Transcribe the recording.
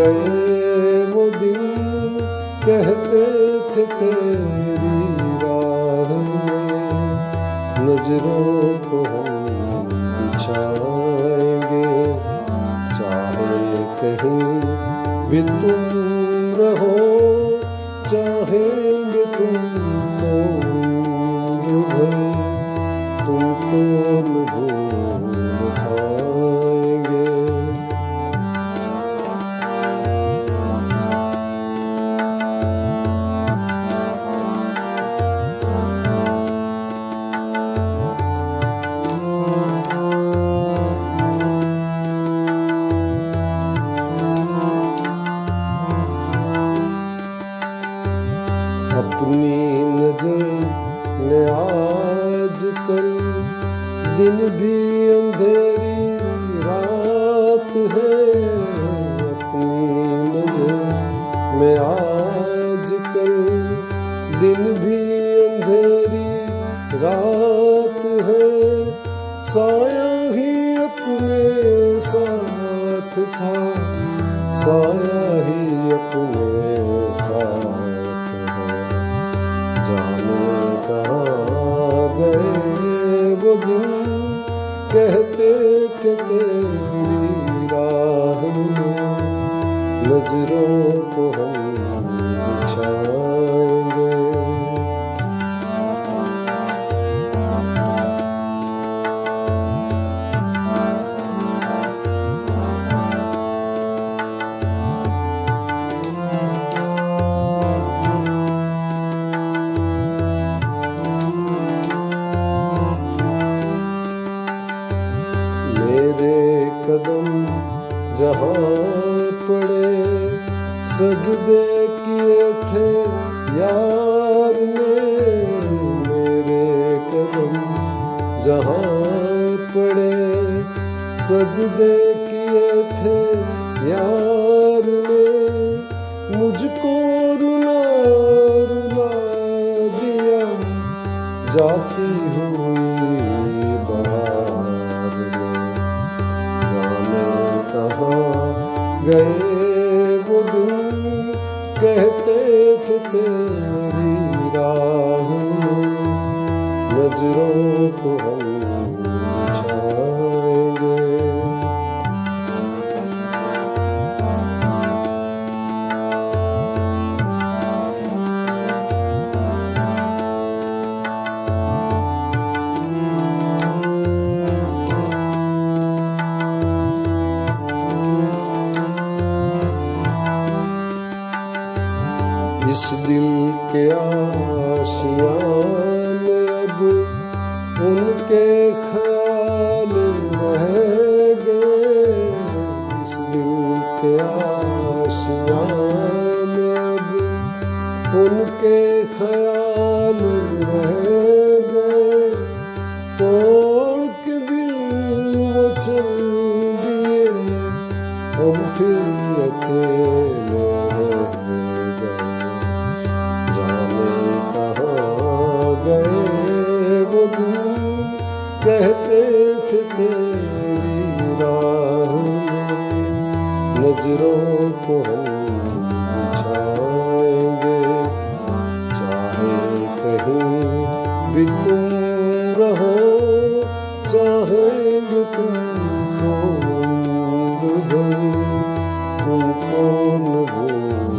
गए वो दिन, कहते थे तेरी राह में नजरों को हम बिछाएंगे, चाहे कहीं भी तुम रहो, चाहेंगे तुमको उम्र भर, तुमको न भूल पाएंगे। अपनी नजर में आजकल दिन भी अंधेरी रात है, अपनी नजर में आजकल दिन भी अंधेरी रात है, साया ही अपने साथ था, साया ही अपने साथ है, जाने कहाँ गए वो दिन, कहते थे तेरी राह में नजरों को हम बिछाएंगे। मेरे कदम जहाँ पड़े सजदे किए थे यार ने, मेरे कदम जहाँ पड़े सजदे किए थे यार ने, मुझको रुला रुला दिया जाती हुई बहार में, जाने कहाँ गए वो दिन, कहते थे तेरी राह में नजरों को हम बिछाएंगे। इस दिल के आशियाँ में अब उनके ख्याल रह गए, इस दिल के आशियाँ में अब उनके ख्याल रह गए, तोड़ के दिल वो चल दिए, हम फिर अकेले रह गए, जाने कहाँ गए वो दिन, कहते थे तेरी राह में नजरों को हम बिछाएंगे, चाहे कहीं भी तुम रहो, चाहेंगे तुमको उम्र भर, तुमको न भूल